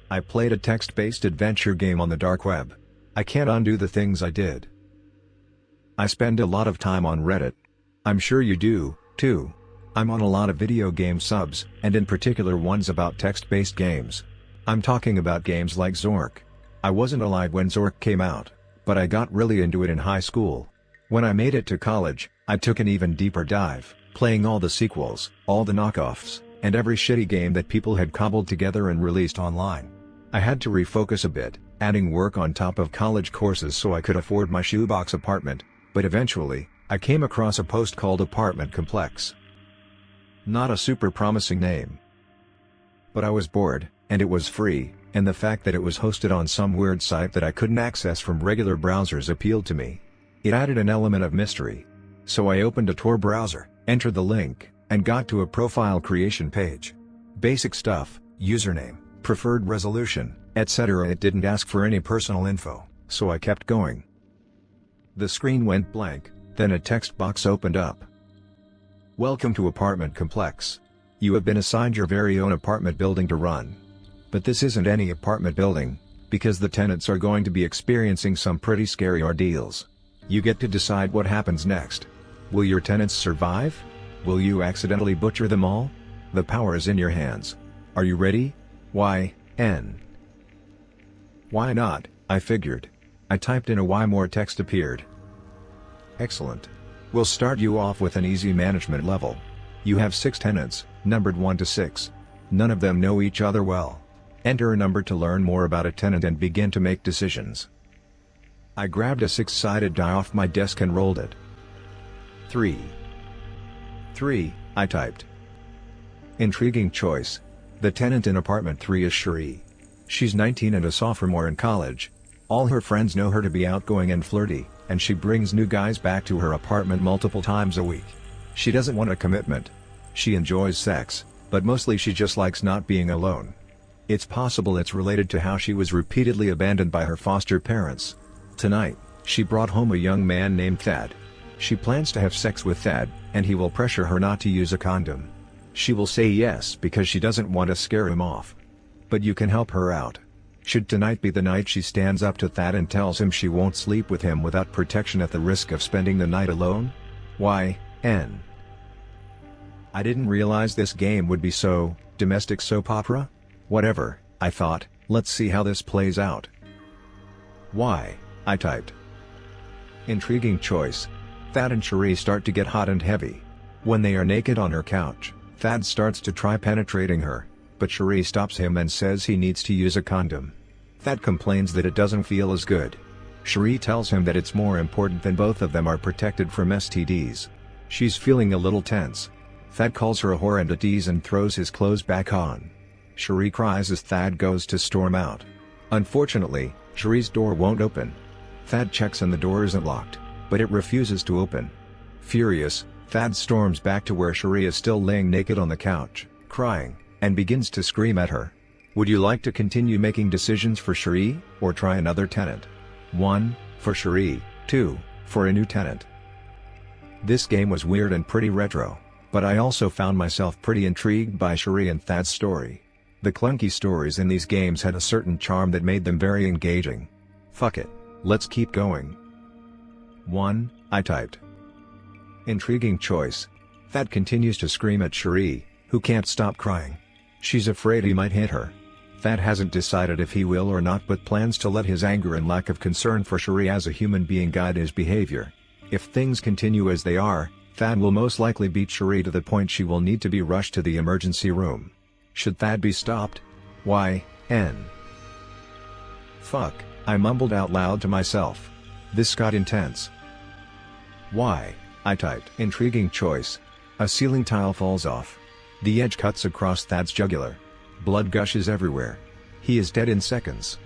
I played a text-based adventure game on the dark web. I can't undo the things I did. I spend a lot of time on Reddit. I'm sure you do, too. I'm on a lot of video game subs, and in particular ones about text-based games. I'm talking about games like Zork. I wasn't alive when Zork came out, but I got really into it in high school. When I made it to college, I took an even deeper dive, playing all the sequels, all the knockoffs, and every shitty game that people had cobbled together and released online. I had to refocus a bit, adding work on top of college courses so I could afford my shoebox apartment, but eventually, I came across a post called Apartment Complex. Not a super promising name. But I was bored, and it was free, and the fact that it was hosted on some weird site that I couldn't access from regular browsers appealed to me. It added an element of mystery. So I opened a Tor browser, entered the link, and got to a profile creation page. Basic stuff, username, preferred resolution, etc. It didn't ask for any personal info, so I kept going. The screen went blank, then a text box opened up. Welcome to Apartment Complex. You have been assigned your very own apartment building to run. But this isn't any apartment building, because the tenants are going to be experiencing some pretty scary ordeals. You get to decide what happens next. Will your tenants survive? Will you accidentally butcher them all? The power is in your hands. Are you ready? Why not, I figured. I typed in a why more text appeared. Excellent. We'll start you off with an easy management level. You have 6 tenants, numbered 1 to 6. None of them know each other well. Enter a number to learn more about a tenant and begin to make decisions. I grabbed a 6-sided die off my desk and rolled it. 3, I typed. Intriguing choice. The tenant in apartment 3 is Cherie. She's 19 and a sophomore in college. All her friends know her to be outgoing and flirty, and she brings new guys back to her apartment multiple times a week. She doesn't want a commitment. She enjoys sex, but mostly she just likes not being alone. It's possible it's related to how she was repeatedly abandoned by her foster parents. Tonight, she brought home a young man named Thad. She plans to have sex with Thad, and he will pressure her not to use a condom. She will say yes because she doesn't want to scare him off. But you can help her out. Should tonight be the night she stands up to Thad and tells him she won't sleep with him without protection at the risk of spending the night alone? I didn't realize this game would be so, domestic soap opera? Whatever, I thought, let's see how this plays out. I typed. Intriguing choice. Thad and Cherie start to get hot and heavy. When they are naked on her couch, Thad starts to try penetrating her, but Cherie stops him and says he needs to use a condom. Thad complains that it doesn't feel as good. Cherie tells him that it's more important than both of them are protected from STDs. She's feeling a little tense. Thad calls her a whore and a tease and throws his clothes back on. Cherie cries as Thad goes to storm out. Unfortunately, Cherie's door won't open. Thad checks and the door isn't locked, but it refuses to open. Furious, Thad storms back to where Cherie is still laying naked on the couch, crying, and begins to scream at her. Would you like to continue making decisions for Cherie, or try another tenant? 1, for Cherie, 2, for a new tenant. This game was weird and pretty retro, but I also found myself pretty intrigued by Cherie and Thad's story. The clunky stories in these games had a certain charm that made them very engaging. Fuck it, let's keep going. 1, I typed. Intriguing choice. Thad continues to scream at Cherie, who can't stop crying. She's afraid he might hit her. Thad hasn't decided if he will or not but plans to let his anger and lack of concern for Cherie as a human being guide his behavior. If things continue as they are, Thad will most likely beat Cherie to the point she will need to be rushed to the emergency room. Should Thad be stopped? Fuck, I mumbled out loud to myself. This got intense. I typed. Intriguing choice. A ceiling tile falls off. The edge cuts across Thad's jugular. Blood gushes everywhere. He is dead in seconds.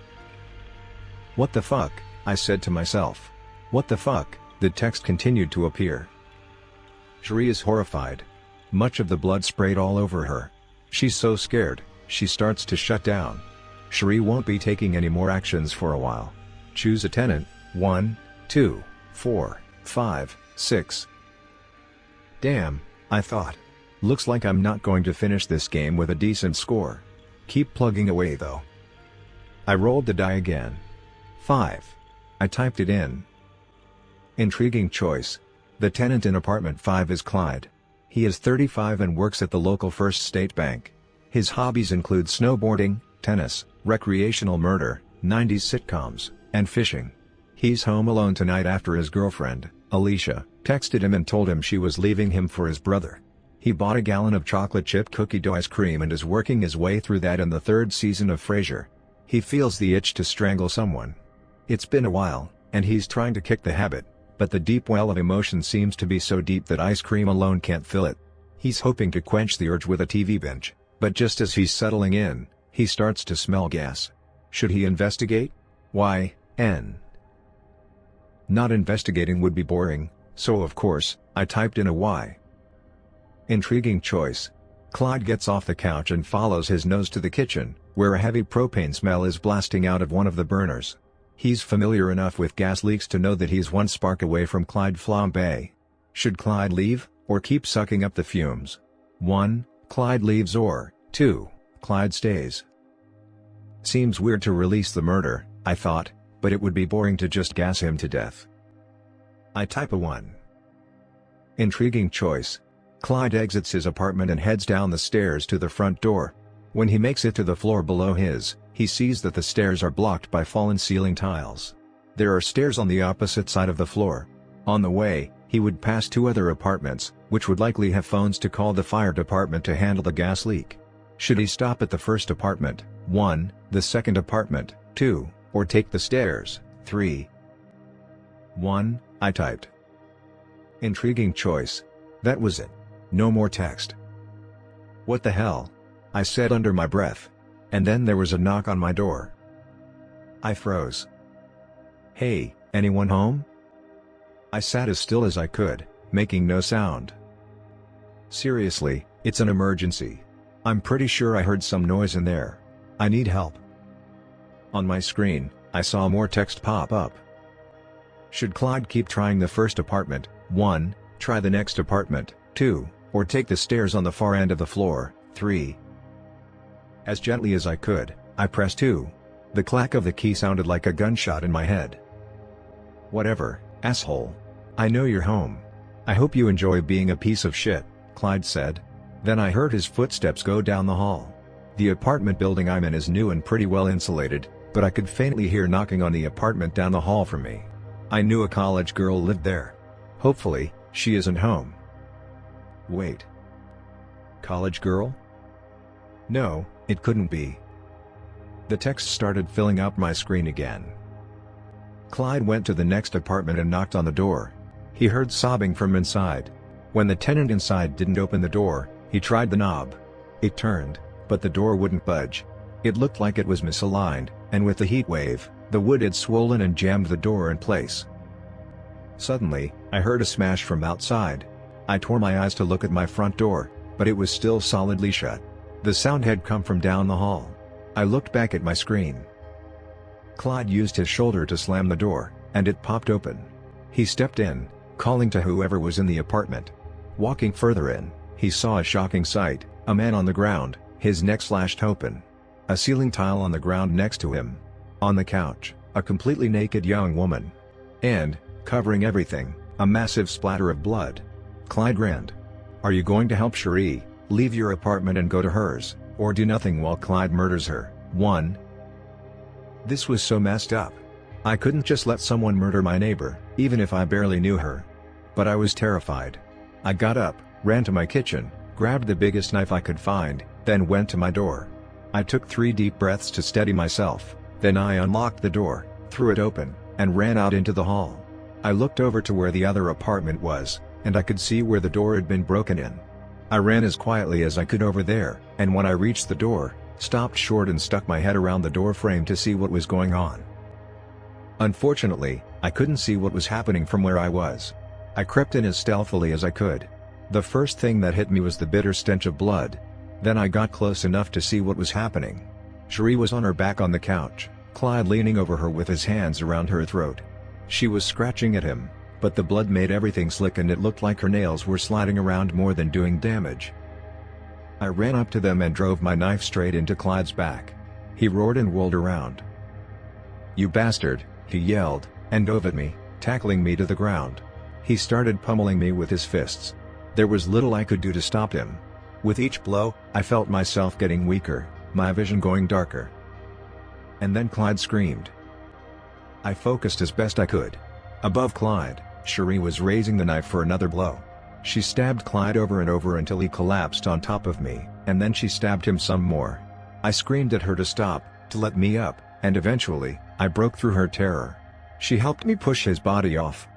What the fuck, I said to myself. What the fuck, the text continued to appear. Cherie is horrified. Much of the blood sprayed all over her. She's so scared, she starts to shut down. Cherie won't be taking any more actions for a while. Choose a tenant. 1, 2, 4, 5, 6. Damn, I thought. Looks like I'm not going to finish this game with a decent score. Keep plugging away though. I rolled the die again. 5. I typed it in. Intriguing choice. The tenant in apartment 5 is Clyde. He is 35 and works at the local First State Bank. His hobbies include snowboarding, tennis, recreational murder, 90s sitcoms, and fishing. He's home alone tonight after his girlfriend, Alicia, texted him and told him she was leaving him for his brother. He bought a gallon of chocolate chip cookie dough ice cream and is working his way through that in the 3rd season of Frasier. He feels the itch to strangle someone. It's been a while, and he's trying to kick the habit, but the deep well of emotion seems to be so deep that ice cream alone can't fill it. He's hoping to quench the urge with a TV binge, but just as he's settling in, he starts to smell gas. Should he investigate? Why, not investigating would be boring, so of course, I typed in a Y. Intriguing choice. Clyde gets off the couch and follows his nose to the kitchen, where a heavy propane smell is blasting out of one of the burners. He's familiar enough with gas leaks to know that he's one spark away from Clyde flambe. Should Clyde leave, or keep sucking up the fumes? 1. Clyde leaves or 2. Clyde stays. Seems weird to release the murder, I thought, but it would be boring to just gas him to death. I type a 1. Intriguing choice. Clyde exits his apartment and heads down the stairs to the front door. When he makes it to the floor below his, he sees that the stairs are blocked by fallen ceiling tiles. There are stairs on the opposite side of the floor. On the way, he would pass 2 other apartments, which would likely have phones to call the fire department to handle the gas leak. Should he stop at the first apartment, 1, the second apartment, 2, or take the stairs, 3? 1, I typed. Intriguing choice. That was it. No more text. What the hell? I said under my breath. And then there was a knock on my door. I froze. Hey, anyone home? I sat as still as I could, making no sound. Seriously, it's an emergency. I'm pretty sure I heard some noise in there. I need help. On my screen, I saw more text pop up. Should Clyde keep trying the first apartment, 1, try the next apartment, 2, or take the stairs on the far end of the floor, 3? As gently as I could, I pressed 2. The clack of the key sounded like a gunshot in my head. Whatever, asshole. I know you're home. I hope you enjoy being a piece of shit, Clyde said. Then I heard his footsteps go down the hall. The apartment building I'm in is new and pretty well insulated, but I could faintly hear knocking on the apartment down the hall from me. I knew a college girl lived there. Hopefully, she isn't home. Wait. College girl? No, it couldn't be. The text started filling up my screen again. Clyde went to the next apartment and knocked on the door. He heard sobbing from inside. When the tenant inside didn't open the door, he tried the knob. It turned, but the door wouldn't budge. It looked like it was misaligned, and with the heat wave, the wood had swollen and jammed the door in place. Suddenly, I heard a smash from outside. I tore my eyes to look at my front door, but it was still solidly shut. The sound had come from down the hall. I looked back at my screen. Clyde used his shoulder to slam the door, and it popped open. He stepped in, calling to whoever was in the apartment. Walking further in, he saw a shocking sight: a man on the ground, his neck slashed open. A ceiling tile on the ground next to him. On the couch, a completely naked young woman. And, covering everything, a massive splatter of blood. Clyde grinned. Are you going to help Cherie, leave your apartment and go to hers, or do nothing while Clyde murders her? 1. This was so messed up. I couldn't just let someone murder my neighbor, even if I barely knew her. But I was terrified. I got up, ran to my kitchen, grabbed the biggest knife I could find, then went to my door. I took 3 deep breaths to steady myself, then I unlocked the door, threw it open, and ran out into the hall. I looked over to where the other apartment was, and I could see where the door had been broken in. I ran as quietly as I could over there, and when I reached the door, stopped short and stuck my head around the door frame to see what was going on. Unfortunately, I couldn't see what was happening from where I was. I crept in as stealthily as I could. The first thing that hit me was the bitter stench of blood. Then I got close enough to see what was happening. Cherie was on her back on the couch, Clyde leaning over her with his hands around her throat. She was scratching at him, but the blood made everything slick and it looked like her nails were sliding around more than doing damage. I ran up to them and drove my knife straight into Clyde's back. He roared and rolled around, "You bastard," he yelled, and dove at me, tackling me to the ground. He started pummeling me with his fists. There was little I could do to stop him. With each blow, I felt myself getting weaker, my vision going darker. And then Clyde screamed. I focused as best I could. Above Clyde, Cherie was raising the knife for another blow. She stabbed Clyde over and over until he collapsed on top of me, and then she stabbed him some more. I screamed at her to stop, to let me up, and eventually, I broke through her terror. She helped me push his body off.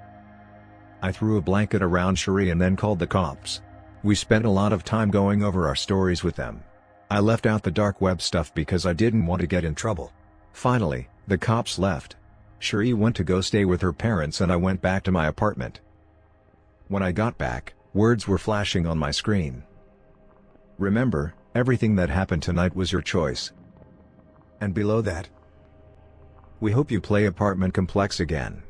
I threw a blanket around Cherie and then called the cops. We spent a lot of time going over our stories with them. I left out the dark web stuff because I didn't want to get in trouble. Finally, the cops left. Cherie went to go stay with her parents and I went back to my apartment. When I got back, words were flashing on my screen. Remember, everything that happened tonight was your choice. And below that, we hope you play Apartment Complex again.